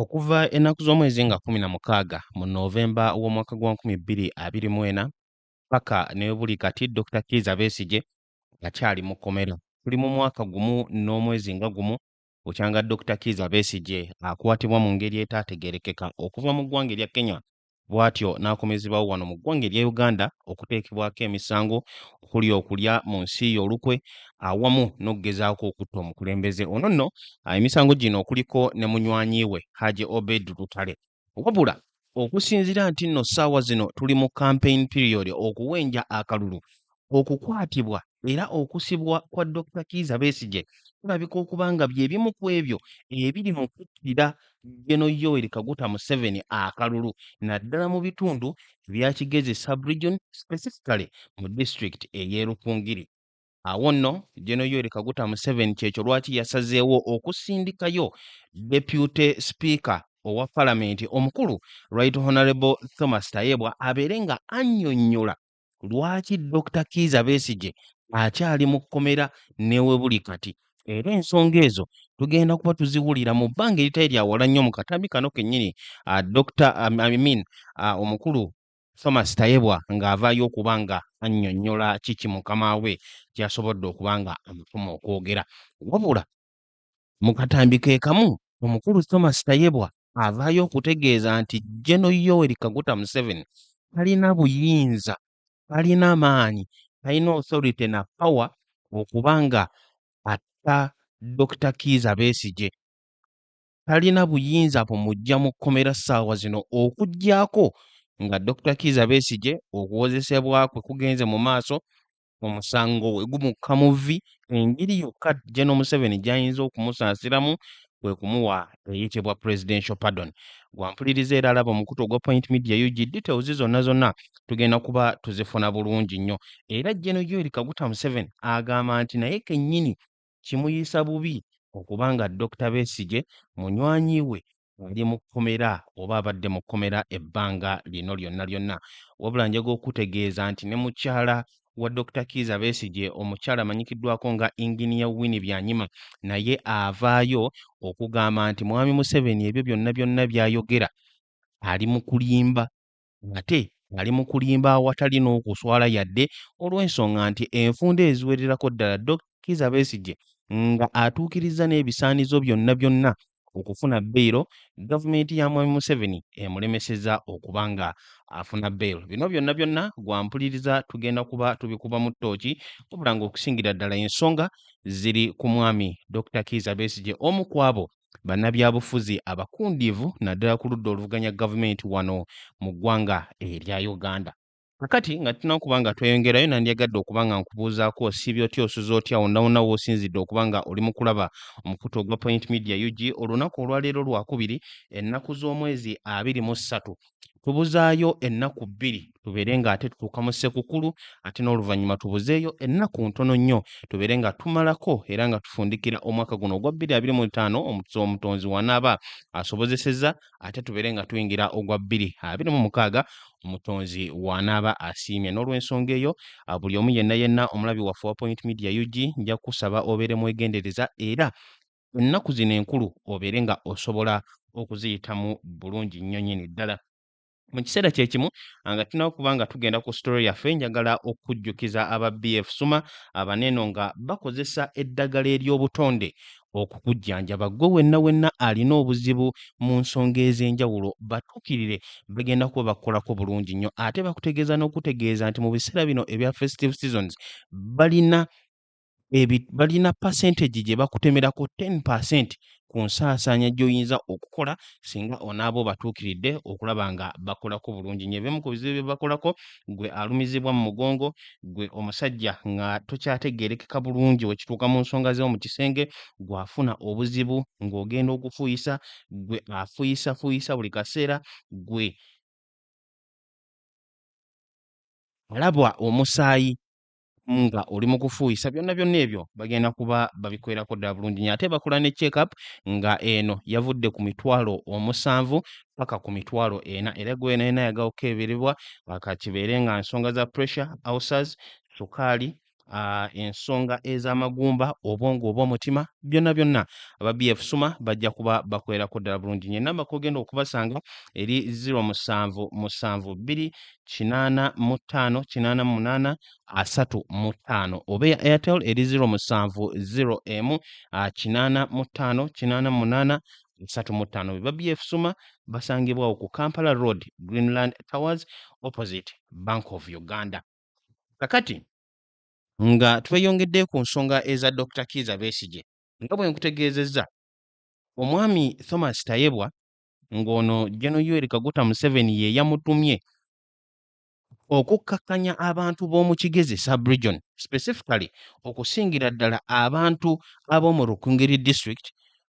Okuva ennaku z'omwezi nga 16 mu Novemba w'omwaka gwa 2024 paka ne buli kati Dr. Kizza Besigye akyali mu kkomera. Tuli mu mwaka gumu n'omwezi nga gumu bukyanga Dr. Kizza Besigye akwatibwa mu ngeri etaategeerekeka okuva mu ggwanga erya Kenya bw'atyo n'akomezebwawo wano mu ggwanga erya Uganda okuteekebwako emisango okuli okulya mu nsi ye olukwe awamu n'okgezaako okutta omukulembeze ono nno emisango gino okuliko ne munywanyi we Haji Obed Lutale. Wabula okusinziira nti nno ssaawa zino tuli mu campaign period okuwenja akalulu okukwatibwa era okusibwa kwa Dr. Kizza Besigye kulabika okuba nga bye bimu ku ebyo ebiri mu kuttira General Yoweri Kaguta Museveni akalulu naddala mu bitundu ebya Kigezi sub-region specifically mu district ey'e Rukungiri. Awo nno General Yoweri Kaguta Museveni kyekyo lwaki yasazeewo okusindikayo Deputy Speaker owa Parliament omukulu Right Honorable Thomas Tayebwa abeere nga annyonnyola lwaki Dr. Kizza Besigye akyali mu kkomera newe buli kati. Era ensonga ezo tugenda kuba tuziwulira mu bbanga eritali lya wala nnyo mu katambi kano kennyini omukulu Thomas Tayebwa ng'avaayo okuba nga annyonnyola kiki mukama we ky'asobodde okuba nga amutuma okwogera. Wabula mu katambi ke kamu omukulu Thomas Tayebwa avaayo okutegeeza nti General Yoweri Kaguta Museveni talina buyinza, talina maanyi, talina authority na power okuba nga atta Dr. Kizza Besigye. Talina buyinza bumujja mu kkomera ssaawa zino okuggyako nga Dr. Kizza Besigye okuwozesebwa kwe kugenze mu maaso omusango we gumukka mu vvi engeri yokka General Museveni gy'ayinza okumusaasiramu kwe kumuwa eyitibwa presidential pardon. Gwampuliriza era alaba omukutu ogwa Point Media UG details zonna tugenda kuba tuzifuna bulungi nnyo. Era General Yoweri Kaguta Museveni agamba nti naye kennyini kimuyisa bubi okuba nga Dr. Besigye munywanyi we ali mu kkomera oba abadde mu kkomera ebbanga lino lyonna. Wabula njagala okutegeeza nti ne mukyala wa Dr. Kizza Besigye omukyala amanyikiddwako nga Engineer Winnie Byanyima naye avaayo okugamba nti mwami Museveni ebyo byonna by'ayogera ali mu kulimba ate ali mu kulimba awatali n'okuswala yadde olw'ensonga nti enfunda eziwererako ddala Dr. Kizza Besigye nga atuukiriza n'ebisaanizo byonna okufuna bbeero gavumenti ya mwami Museveni emulemeseza okuba nga afuna bbeero. Bino byonna gwampuliriza tugenda kuba tubikuba mu ttooki wabula ng'okusingira ddala ensonga ziri ku mwami Dr. Kizza Besigye omu ku abo bannabyabufuzi abakundiivu naddala ku ludda oluvuganya gavumenti wano mu ggwanga erya Uganda. Kakati nga tulina okuba nga tweyongerayo nandyagadde okuba nga nkubuuzaako osiibye otya osuze otya wonna w'osinzidde okuba nga oli mu kulaba omukutu ogwa Point Media UG olunaku olwaleero lwakubiri ennaku z'omwezi 23 tubuzaayo ennaku 2 tubeere nga ate tutuuka mu Ssekukkulu ate n'oluvannyuma tubuzeeyo ennaku ntono nnyo tubeere nga tumalako era nga tufundikira omwaka guno ogwa 2025 omutonzi wanaaba asobozesezza ate tubeere nga tuyingira ogwa 2026 omutonzi wanaaba asiimye. N'olw'ensonga eyo buli omu yenna omulabi waffe wa Point Media UG nja kusaba obeere mwegendereza era ennaku zino enkulu obeere nga osobola okuziyitamu bulungi nnyo nnyini ddala. Mu kiseera kye kimu nga tulina okuba nga tugenda ku story yaffe njagala okujjukiza aba BF Suma abaneno nga bakozesa eddagala ery'obutonde okukujjanjaba gwe wenna alina obuzibu mu nsonga ez'enjawulo batuukirire bagenda kuba bakolako bulungi nnyo ate bakutegeeza n'okutegeeza nti mu biseera bino ebya festive seasons balina percentage gye bakutemerako 10% ku nsaasaanya gy'oyinza okukola singa onaaba obatuukiridde okulaba nga bakolako bulungi nnyo. Ebimu ku bizibu bye bakolako gwe alumizibwa mu mugongo, gwe omusajja nga tokyategeerekeka bulungi wekituuka mu nsonga z'omu kisenge, gw'afuna obuzibu ng'ogenda okufuuyisa, gwe afuuyisa buli kaseera, gwe alabwa omusaayi nga oli mu kufuuyisa byonna ebyo bagenda kuba babikwerako ddala bulungi nnyo ate bakola ne check up nga eno yavudde ku mitwalo 7 paka ku mitwalo 4 era gwe yenna yagala okukeberebwa akakibeere nga nsonga za pressure, ulcers, sukaali ensonga ez'amagumba, obwongo oba omutima, byonna aba BF Suma bajja kuba bakwerako ddala bulungi. Namba kogenda okubasanga eri 0775883835 oba ya Airtel eri 070885 Beba BF Suma basangibwawo ku Kampala Road, Greenland Towers, opposite Bank of Uganda. Kakati nga tweyongedde ku nsonga eza Dr. Kizza Besigye, nga bwe nkutegeezezza omwami Thomas Tayebwa ng'ono General Yoweri Kaguta Museveni ye yamutumye okukkakkanya abantu b'omu Kigezi sub-region, specifically okusingira ddala abantu ab'omu Rukungiri district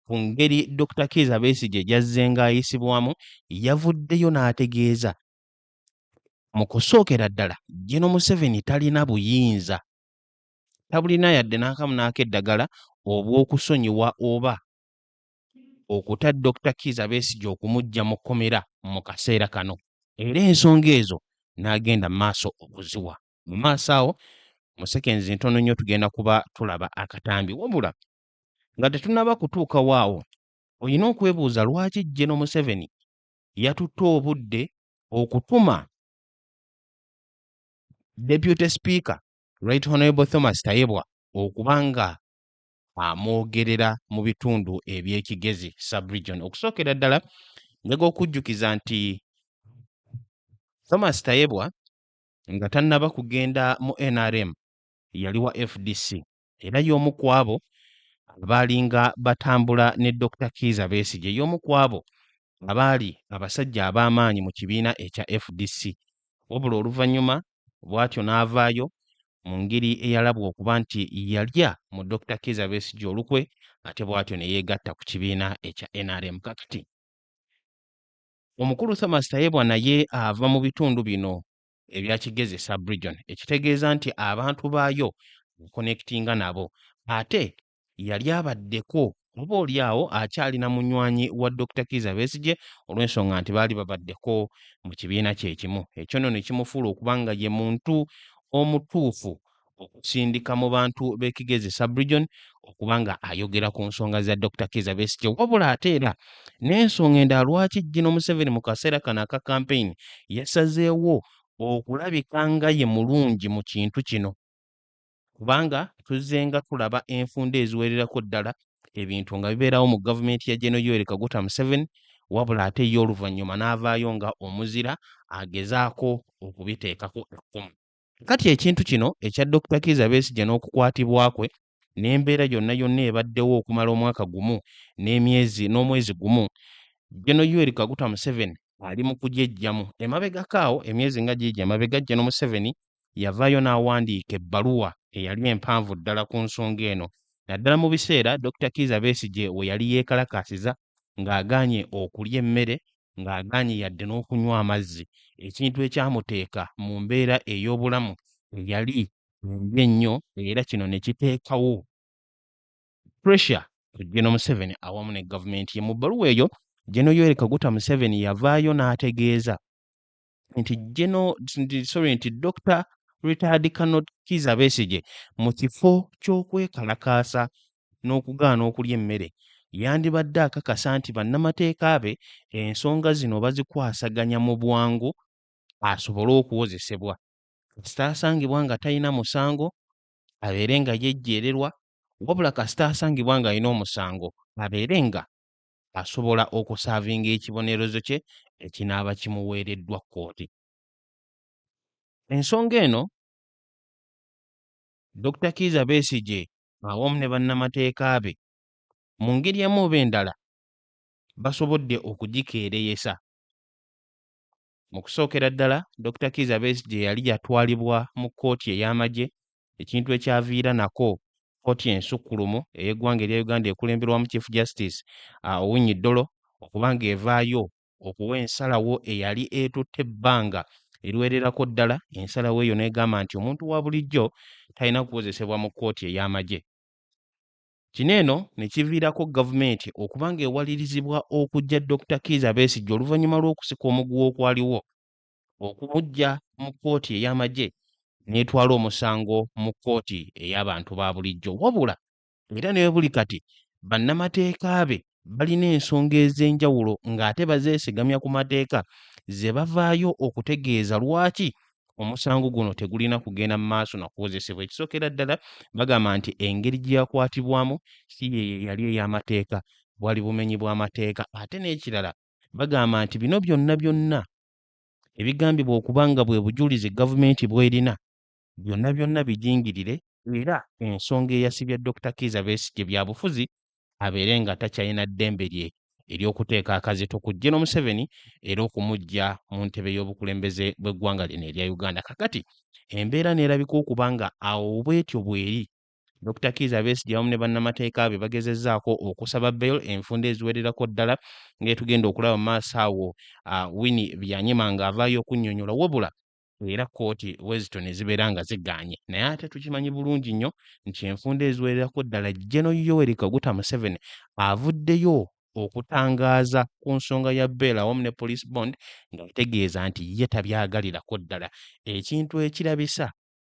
ku ngeri Dr. Kizza Besigye gy'azze ng'ayisibwamu. Yavuddeyo n'ategeeza mu kusookera ddala General Museveni talina buyinza, tabulina yadde n'akamu n'ak'eddagala obw'okusonyiwa oba okuta Dr. Kizza Besigye okumuggya mu kkomera mu kaseera kano, era ensonga ezo n'agenda mu maaso okuziwa. Mu maaso awo mu seconds ntono nnyo tugenda kuba tulaba akatambi. Wabula nga tetunnaba kutuukawo awo, olina okwebuuza lwaki General Museveni yatutte obudde okutuma Deputy Speaker Right Honorable Thomas Tayebwa okubanga amwogerera mu bitundu eby'Ekigezi sub-region. Okusookera ddala njagala okujjukiza nti Thomas Tayebwa nga tannaba kugenda mu NRM yali wa FDC, era y'omu ku abo abaalinga batambula ne Dr. Kizza Besigye, y'omu ku abo abaali abasajja ab'amaanyi mu kibiina ekya FDC. Wabula oluvannyuma bw'atyo n'avaayo mu ngeri eyalabwa okuba nti yalya mu Dr. Kizza Besigye olukwe, ate bw'atyo ne yeegatta ku kibiina ekya NRM. Kakati omukulu Thomas Tayebwa naye ava mu bitundu bino ebya Kigezi sub-region, ekitegeeza nti abantu baayo connectinga nabo, ate yali abaddeko oba oli awo akyalina munywanyi wa Dr. Kizza Besigye olw'ensonga nti baali babaddeko mu kibiina kye kimu. Ekyo nno ne kimufuula okuba nga ye muntu omutuufu okusindika mu bantu b'Ekigezi sub-region okuba nga ayogera ku nsonga za Dr. Kizza Besigye. Wabula ate era n'ensonga endala lwaki General Museveni mu kaseera kano aka campaign yasazeewo okulabika nga ye mulungi mu kintu kino, kubanga tuzze nga tulaba enfunda eziwererako ddala ebintu nga bibeerawo mu gavumenti ya General Yoweri Kaguta Museveni, wabula ate ye oluvannyuma n'avaayo nga omuzira agezaako okubiteekako ekkumu. Kati ekintu kino ekya Dr. Kizza Besigye n'okukwatibwa kwe n'embeera yonna ebaddewo okumala omwaka gumu n'omwezi gumu, General Yoweri Kaguta Museveni ali mu kugyejjamu. Emabegako awo emyezi nga giigi emabega, General Museveni yavaayo n'awandiika ebbaluwa eyali empanvu ddala ku nsonga eno, naddala mu biseera Dr. Kizza Besigye we yali yeekalakaasiza ng'agaanye okulya emmere, ng'agaanye yadde n'okunywa amazzi, ekintu ekyamuteeka mu mbeera ey'obulamu eyali mbi ennyo, era kino ne kiteekawo pressure ku General Museveni awamu ne gavumenti ye. Mu bbaluwa eyo General Yoweri Kaguta Museveni yavaayo n'ategeeza nti Dr. Retired Colonel Kizza Besigye mu kifo ky'okwekalakaasa n'okugaana okulya emmere yandibadde akakasa nti bannamateeka be ensonga zino bazikwasaganya mu bwangu asobole okuwozesebwa. Kasita asangibwa nga talina musango abeere nga yejjeererwa, wabula kasita asangibwa nga alina omusango abeere nga asobola okusaavinga ekibonerezo kye ekinaaba kimuweereddwa kkooti. Ensonga eno Dr. Kizza Besigye awamu ne bannamateeka be mu ngeri emu oba endala basobodde okugikeereyesa. Mu kusookera ddala Dr. Kizza Besigye yali yatwalibwa mu kkooti ey'amagye, ekintu ekyaviira nako kkooti ensukkulumu ey'eggwanga erya Uganda ekulemberwamu Chief Justice Owiny Dollo okuba ng'evaayo okuwa ensalawo eyali etutte ebbanga eriwererako ddala. Ensalawo eyo n'egamba nti omuntu wa bulijjo talina kuwozesebwa mu kkooti ey'amagye. Kino eno ne kiviirako gavumenti okuba ng'ewalirizibwa okuggya Dr. Kizza Besigye oluvannyuma lw'okusika omuguwa okwaliwo okumuggya mu kkooti ey'amagye n'etwala omusango mu kkooti ey'abantu ba bulijjo. Wabula era ne buli kati bannamateeka be balina ensonga ez'enjawulo ng'ate bazeesigamya ku mateeka ze bavaayo okutegeeza lwaki omusango guno tegulina kugenda mu maaso na kukozesebwa. Ekisookera ddala bagamba nti engeri gye yakwatibwamu si ye yali ey'amateeka, bwali bumenyi bw'amateeka. Ate n'ekirala bagamba nti bino byonna ebigambibwa okuba nga bwe bujulizi gavumenti bw'erina byonna bijingirire, era ensonga eyasibya Dr. Kizza Besigye bya bufuzi abeere nga takyalina ddembe lye ery'okuteeka akazito ku Gen. Museveni era okumuggya mu ntebe y'obukulembeze bw'eggwanga lino erya Uganda. Kakati embeera neerabika okuba nga awo bwetyo bweri. Dr. Kizza Besigye awamu ne bannamateeka be bagezezzaako okusaba bail enfunda eziwererako ddala ng'etugenda okulaba mu maaso awo Winnie Byanyima ng'avaayo okunnyonnyola, wabula era kkooti wezito ne zibeera nga zigaanye. Naye ate tukimanyi bulungi nnyo nti enfunda eziwererako ddala Gen. Yoweri Kaguta Museveni avuddeyo okutangaaza ku nsonga ya bail awamu ne police bond ng'ategeeza nti ye tabyagalirako ddala. Ekintu ekirabisa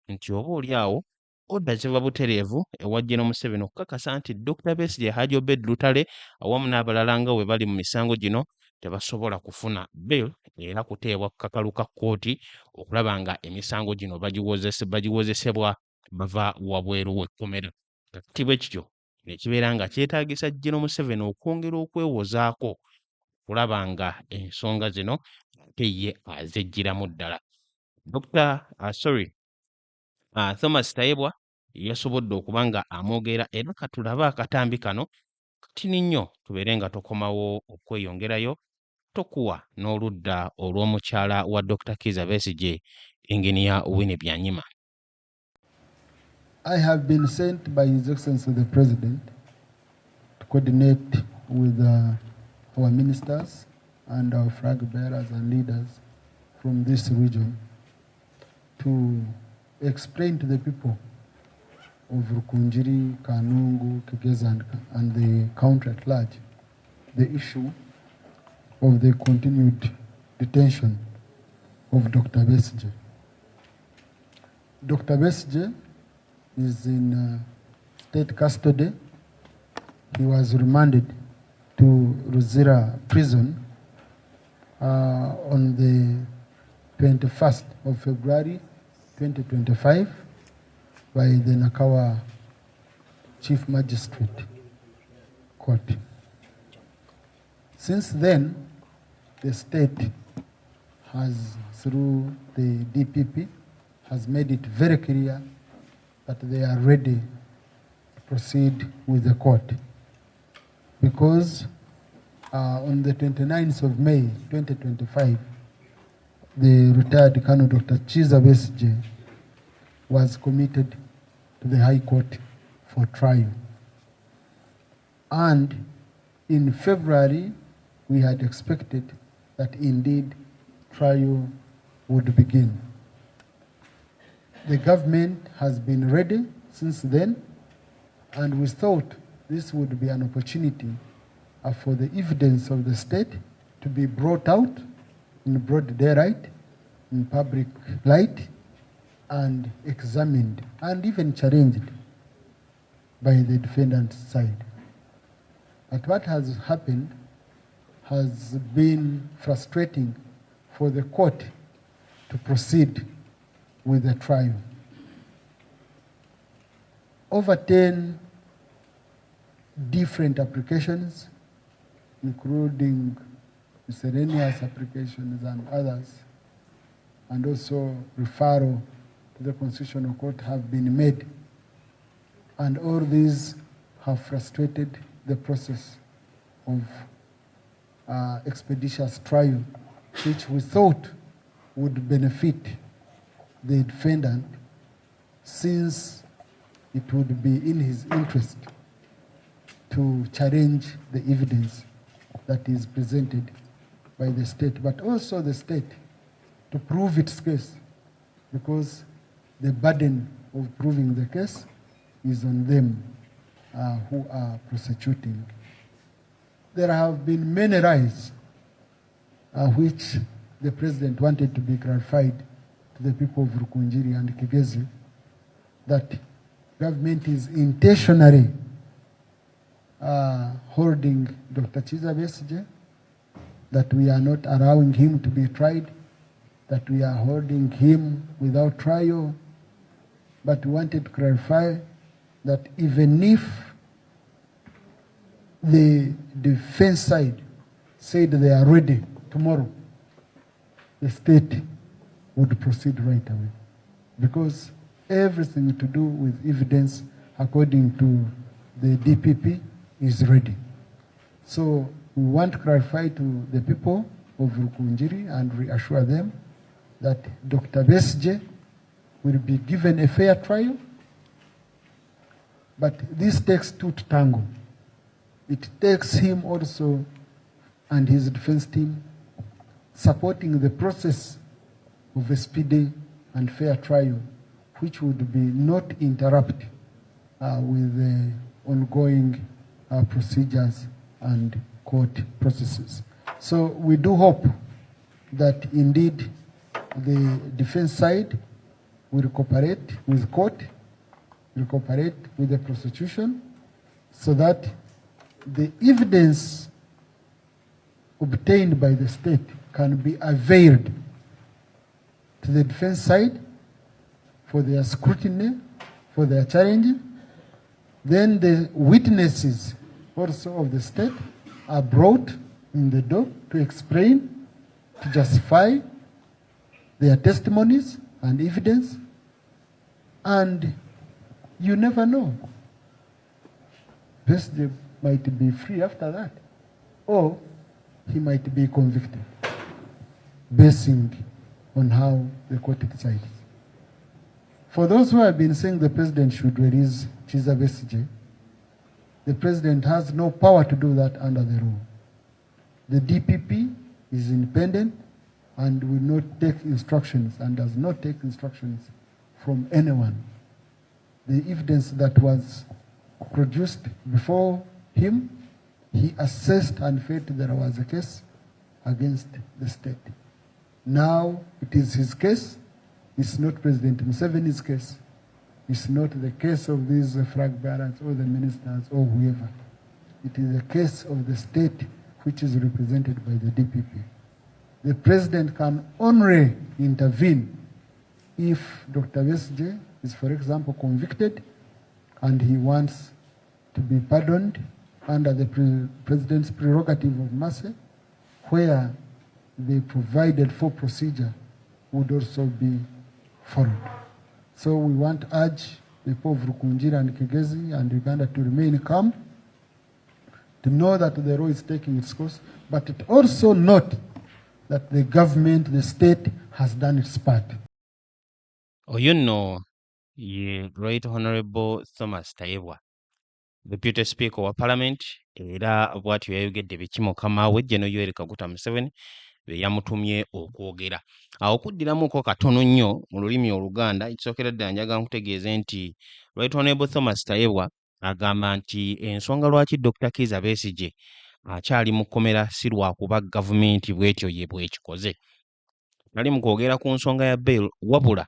nti oba oli awo odda kiva butereevu ewa Gen. Museveni okukakasa nti Dr. Besigye, Haji Obed Lutale awamu n'abalala nga bwe bali mu misango gino tebasobola kufuna bail era kuteebwa ku kakalu ka kkooti okulaba nga emisango gino bagiwozesebwa bava wabweru w'ekkomera. Kati bwe kityo ekibeera nga kyetaagisa Gen. Museveni okwongera okwewozaako okulaba nga ensonga zino ate ye azeggyiramu ddala. Thomas Tayebwa yasobodde okuba nga amwogera era katulabe akatambi kano katini nnyo tubeere nga tokomawo okweyongerayo tokuwa n'oludda olw'omukyala wa Dr. Kizza Besigye, Engineer Winnie Byanyima. I have been sent by His Excellency the President to coordinate with our ministers and our flag bearers and leaders from this region to explain to the people of Rukunjiri, Kanungu, Kigeza and the country at large the issue of the continued detention of Dr. Besigye. Dr. Besigye is in state custody. He was remanded to Ruzira prison on the 21st of February 2025 by the Nakawa Chief Magistrate Court. Since then, the state has, through the DPP, has made it very clear that they are ready to proceed with the court. Because on the 29th of May 2025, the retired Colonel Dr. Kizza Besigye was committed to the High Court for trial. And in February, we had expected that indeed trial would begin. The government has been ready since then, and we thought this would be an opportunity for the evidence of the state to be brought out in broad daylight, in public light, and examined and even challenged by the defendant's side. But what has happened has been frustrating for the court to proceed with the trial. Over 10 different applications, including miscellaneous applications and others, and also referral to the Constitutional Court have been made. And all these have frustrated the process of expeditious trial, which we thought would benefit the defendant, since it would be in his interest to challenge the evidence that is presented by the state, but also the state to prove its case, because the burden of proving the case is on them who are prosecuting. There have been many rights which the president wanted to be clarified to the people of Rukunjiri and Kigezi that government is intentionally holding Dr. Kizza Besigye, that we are not allowing him to be tried, that we are holding him without trial. But we wanted to clarify that even if the defense side said they are ready tomorrow, the state would proceed right away, because everything to do with evidence according to the DPP is ready. So we want to clarify to the people of Rukunjiri and reassure them that Dr. Besigye will be given a fair trial, but this takes two to tango. It takes him also and his defense team supporting the process of a speedy and fair trial, which would be not interrupt with the ongoing procedures and court processes. So we do hope that indeed the defense side will cooperate with court, will cooperate with the prosecution, so that the evidence obtained by the state can be availed to the defense side for their scrutiny, for their challenge. Then the witnesses also of the state are brought in the door to explain, to justify their testimonies and evidence. And you never know. Besigye might be free after that, or he might be convicted, basing on how the court decides. For those who have been saying the president should release Kizza Besigye, the president has no power to do that under the law. The DPP is independent and will not take instructions and does not take instructions from anyone. The evidence that was produced before him, he assessed and felt there was a case against the state. Now it is his case. It's not President Museveni's case. It's not the case of these flag bearers or the ministers or whoever. It is a case of the state which is represented by the DPP. The president can only intervene if Dr. Besigye is, for example, convicted and he wants to be pardoned under the president's prerogative of mercy, where the provided for procedure would also be followed. So we want to urge the people of Rukunjiri and Kigezi and Uganda to remain calm, to know that the law is taking its course, but it also note that the government, the state, has done its part. Oyo nno ye Right Honorable Thomas Tayebwa, Deputy Speaker wa Parliament, era bw'atyo yayogedde biki mukama we General Yoweri Kaguta Museveni be yamutumye okwogera. Awo kuddiramuko katono nnyo mu lulimi Oluganda, ekisookera ddala njagala nkutegeeze nti Right Honorable Thomas Tayebwa agamba nti ensonga lwaki Dr. Kizza Besigye akyali mu kkomera si lwakuba gavumenti bw'etyo ye bw'ekikoze. Nali mu kwogera ku nsonga ya bail, wabula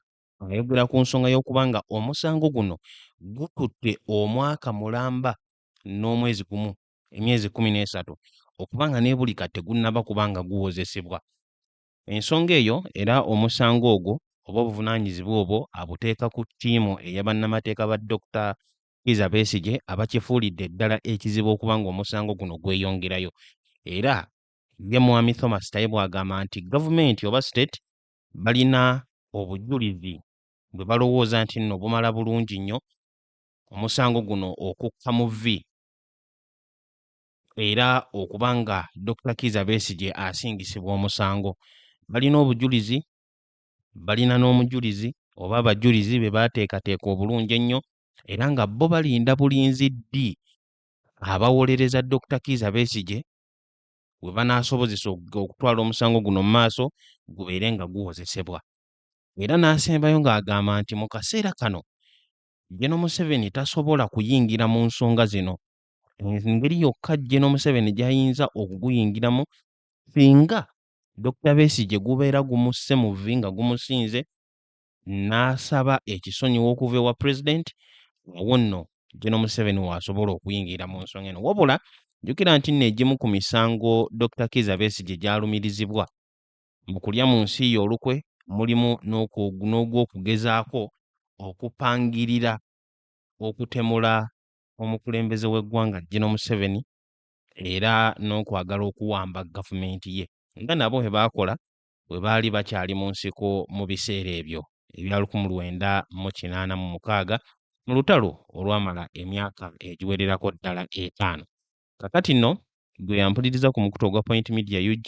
ayogera ku nsonga y'okuba nga omusango guno gututte omwaka mulamba n'omwezi gumu, emyezi 13, okuba nga ne buli kati tegunnaba kuba nga guwozesebwa. Ensonga eyo era omusango ogwo oba obuvunaanyizibwa obwo abuteeka ku ttiimu ey'abannamateeka ba Dr. Kizza Besigye abakifuulidde ddala ekizibu okuba nga omusango guno gweyongerayo. Era ye Mwami Thomas Tayebwa agamba nti gavumenti oba state balina obujulizi bwe balowooza nti nno bumala bulungi nnyo omusango guno okukka mu vvi, era okuba nga Dr. Kizza Besigye asingisibwa omusango. Balina obujulizi, balina n'omujulizi oba abajulizi be baateekateeka obulungi ennyo, era nga bo balinda bulinzi ddi abawolereza Dr. Kizza Besigye we banaasobozesa okutwala omusango guno mu maaso gubeere nga guwozesebwa. Era n'asembayo ng'agamba nti mu kaseera kano General Museveni tasobola kuyingira mu nsonga zino. Engeri yokka General Museveni gy'ayinza okuguyingiramu singa Dr. Besigye gubeera gumusse mu vvi nga gumusinze n'asaba ekisonyiwo okuva ewa pulezidenti, awo nno General Museveni w'asobola okuyingira mu nsonga eno. Wabula jjukira nti nno egimu ku misango Dr. Kizza Besigye gy'alumirizibwa mu kulya mu nsi ye olukwe mulimu n'ogw'okugezaako okupangirira okutemula omukulembeze w'eggwanga General Museveni era n'okwagala okuwamba gavumenti ye nga nabo bwe baakola bwe baali bakyali mu nsiko mu biseera ebyo ebya 1986 mu lutalo olwamala emyaka egiwererako ddala 5. Kakati nno gwe yampuliriza ku mukutu ogwa Point Media UG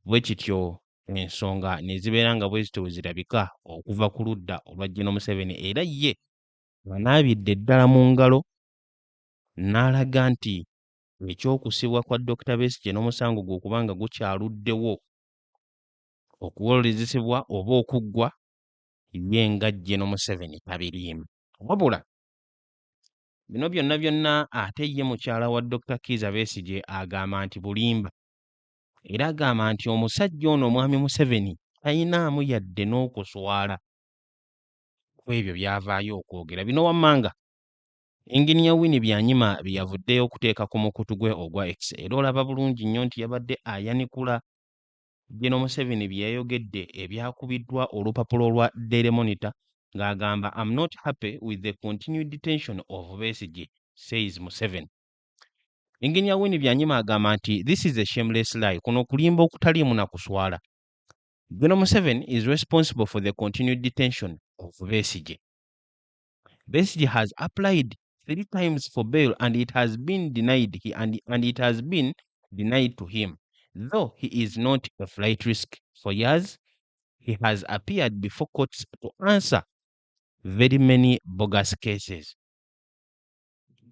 bwe kityo ensonga ne zibeera nga bwe zityo zirabika okuva ku ludda olwa General Museveni era ye banaabidde ddala mu ngalo n'alaga nti ekyokusibwa kwa Dr. Besigye n'omusango gwe okuba nga gukyaluddewo okuwolezesebwa oba okuggwa ye nga General Museveni tabiriimu. Wabula bino byonna ate ye mukyala wa Dr. Kizza Besigye agamba nti bulimba era agamba nti omusajja ono omwami Museveni talinaamu yadde n'okuswala ku ebyo by'avaayo okwogera. Bino wammanga Engineer Winnie Byanyima bye yavuddeyo okuteeka ku mukutu gwe ogwa X era olaba bulungi nnyo nti yabadde ayanikula General Museveni bye yayogedde ebyakubiddwa olupapula olwa Daily Monitor ng'agamba I'm not happy with the continued detention of Besigye, says Museveni. Engineer Winnie Byanyima agamba nti this is a shameless lie, kuno kulimba okutaliimu na kuswala. General Museveni is responsible for the continued detention of Besigye. Besigye has applied 3 times for bail and it has been denied to him. Though he is not a flight risk for years, he has appeared before courts to answer very many bogus cases.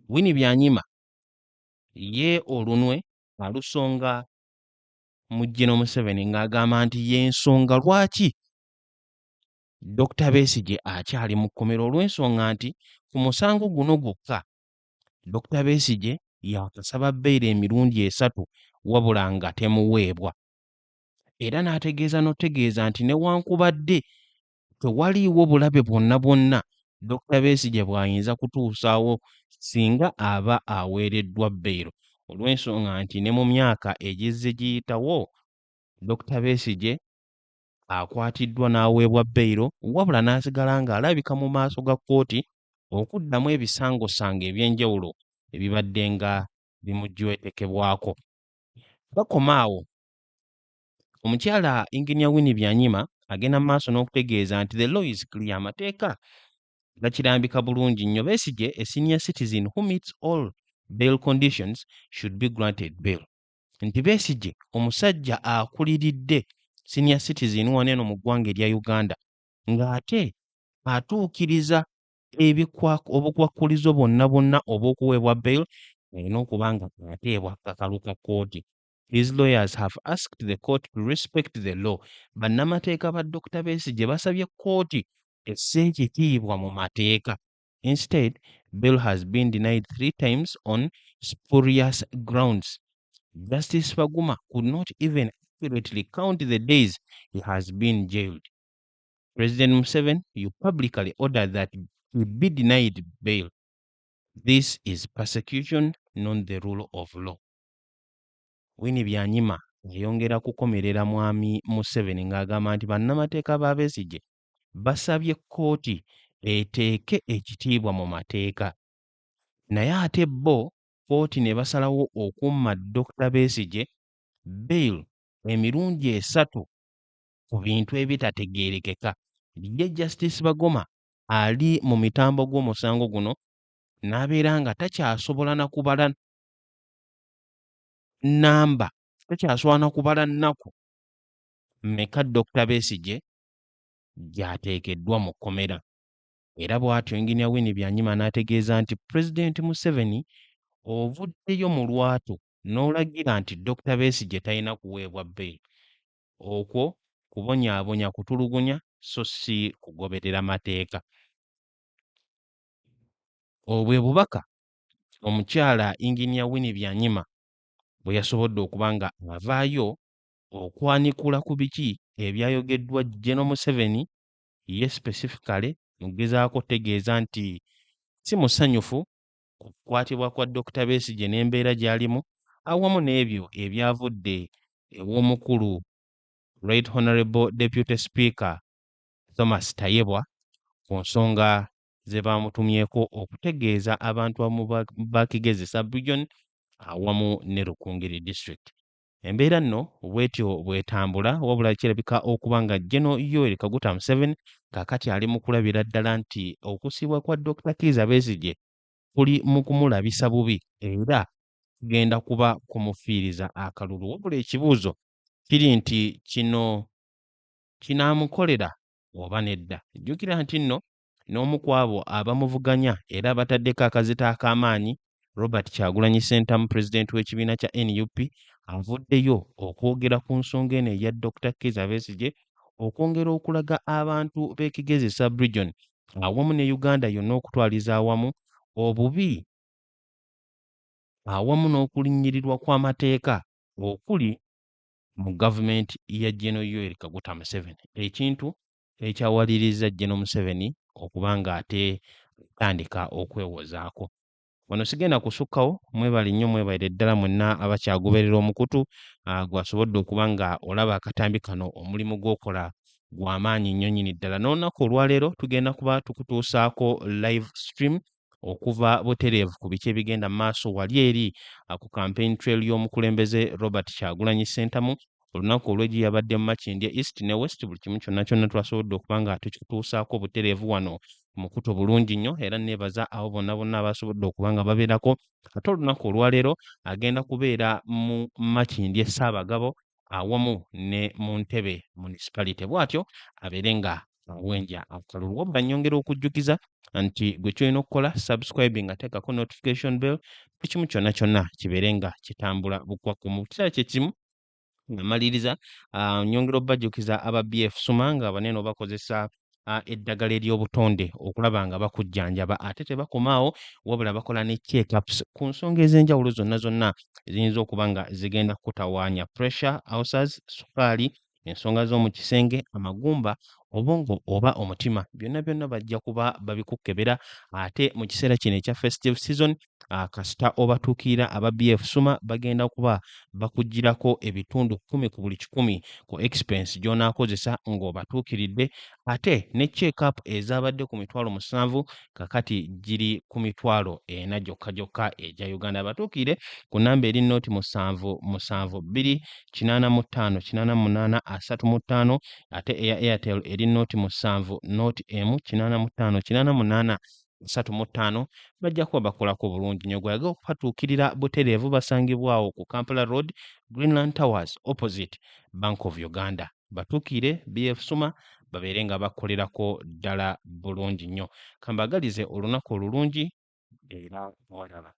Winnie Byanyima ye olunwe alusonga mu General Museveni ng'agamba nti y'ensonga lwaki Dr. Besigye akyali mu kkomero olw'ensonga nti ku musango guno gwokka Dr. Besigye yakasaba bbeera emirundi 3 wabula nga temuweebwa. Era n'ategeeza nti newankubadde tewaliiwo bulabe bwonna Dr. Besigye bw'ayinza kutuusaawo singa aba aweereddwa bbeero olw'ensonga nti ne mu myaka egizze giyitawo Dr. Besigye akwatiddwa n'aweebwa bbeero wabula n'asigala ng'alabika mu maaso ga kkooti okuddamu ebisangosanga eby'enjawulo ebibadde nga bimujwetekebwako. Bakoma awo omukyala Engineer Winnie Byanyima agenda mu maaso n'okutegeeza nti the law is clear, amateeka gakirambika bulungi nnyo. Besigye, a senior citizen who meets all bail conditions, should be granted bail. Nti Besigye omusajja akuliridde senior citizen waneno mu ggwanga erya Uganda ng'ate atuukiriza obukwakkulizo bwonna obw'okuweebwa bail alina okuba nga ateebwa kakalu ka kkooti. His lawyers have asked the court to respect the law. Bannamateeka ba Dr. Besigye basabye kkooti esse ekitiibwa mu mateeka. Instead, bail has been denied 3 times on spurious grounds. Justice Baguma could not even accurately count the days he has been jailed. President Museveni, you publicly ordered that he be denied bail. This is persecution, not the rule of law. Winnie Byanyima yayongera kukomerera mwami Museveni ng'agamba nti bannamateeka ba Besigye basabye kkooti eteeke ekitiibwa mu mateeka. Naye ate bo kkooti ne basalawo okumma Dr. Besigye bail emirundi 3 ku bintu ebitategeerekeka. Ye Justice Bagoma ali mu mitambo gw'omusango guno n'abeera nga takyasobola na kubala namba, takyasobola na kubala nnaku mmeka Dr. Besigye gy'ateekeddwa mu kkomera. Era bw'atyo Engineer Winnie Byanyima n'ategeeza nti President Museveni ovuddeyo mu lwatu n'olagira nti Dr. Besigye talina kuweebwa bail. Okwo kubonyaabonya kutulugunya so si kugoberera mateeka. Obwe bubaka omukyala Engineer Winnie Byanyima bwe yasobodde okuba nga avaayo okwanikula ku biki ebyayogeddwa General Museveni ye specifically mugezaako tegeeza nti si musanyufu ku kukwatibwa kwa Dr. Besigye n'embeera gy'alimu awamu n'ebyo ebyavudde ew'omukulu Right Honorable Deputy Speaker Thomas Tayebwa ku nsonga ze baamutumyeko okutegeeza abantu abamu ba Kigezi sub-region awamu ne Rukungiri district. Embeera nno bw'etyo bw'etambula wabula kirabika okuba nga General Yoweri Kaguta Museveni kaakati ali mu kulabira ddala nti okusiibwa kwa Dr. Kizza Besigye kuli mu kumulabisa bubi era kugenda kuba kumufiiriza akalulu. Wabula ekibuuzo kiri nti kino kinaamukolera oba nedda. Jjukira nti nno n'omu ku abo abamuvuganya era bataddeko akazita ak'amaanyi Robert Kyagulanyi Ssentamu pulezidenti w'ekibiina kya NUP avuddeyo okwogera ku nsonga eno eya Dr. Kizza Besigye okwongera okulaga abantu b'e Kigezi sub-region awamu ne Uganda yonna okutwaliza awamu obubi awamu n'okulinnyirirwa kw'amateeka okuli mu gavumenti ya General Yoweri Kaguta Museveni, ekintu ekyawaliriza General Museveni okuba ng'ate atandika okwewozaako. Wano sigenda kusukkawo, mwebale nnyo mwebalire ddala mwenna abakyagoberera omukutu gwasobodde okuba nga olaba akatambi kano omulimu gw'okola gw'amaanyi nnyo nnyini ddala. N'olunaku olwaleero tugenda kuba tukutuusaako live stream okuva butereevu ku biki ebigenda mu maaso wali eri ku campaign trail y'omukulembeze Robert Kyagulanyi Ssentamu. Olunaku olw'eggi yabadde mu Makindye East ne West, buli kimu kyonna kyonna twasobodde okuba nga tukituusaako butereevu wano mukutu bulungi nnyo era neebaza abo bonna bonna abasobodde okuba nga babeerako. Ate olunaku olwaleero agenda kubeera mu Makindye Ssaabagabo awamu ne mu Ntebe municipality, bw'atyo abeere nga awenja akalulu. Wabula nnyongera okujjukiza nti gwe kyolina okukola subscribe nga teekako notification bell, buli kimu kyonna kyonna kibeere nga kitambula bukwakku. Mu kiseera kye kimu namaliriza nnyongera obbajjukiza aba BF Suma nga banene bakozesa eddagala ery'obutonde okulaba nga bakujjanjaba ate tebakomaawo wabula bakola ne check-ups ku nsonga ez'enjawulo zonna zonna eziyinza okuba nga zigenda kutawaanya pressure, ulcers, sukaali, ensonga z'omu kisenge, amagumba, obwongo oba omutima, byonna byonna bajja kuba babikukebera. Ate mu kiseera kino ekya festive season kasita obatuukirira aba BF Suma bagenda kuba bakugirako ebitundu 10 ku buli 100 ku expense gy'onaakozesa ng'obatuukiridde, ate ne check-up ezabadde ku mitwalo 7 kakati giri ku mitwalo 4 gyokka gyokka egya Uganda. Abatuukire ku nnamba eri nooti 772 85 88 35, ate eya Airtel eri nooti 7 nooti emu 85 88 35, bajja kuba bakolako bulungi nnyo. Gweyagala okubatuukirira butereevu basangibwawo ku Kampala Road, Greenland Towers opposite Bank of Uganda. Batuukire BF Suma babeere nga bakolerako ddala bulungi nnyo. Kambagalize olunaku olulungi era mwalaba.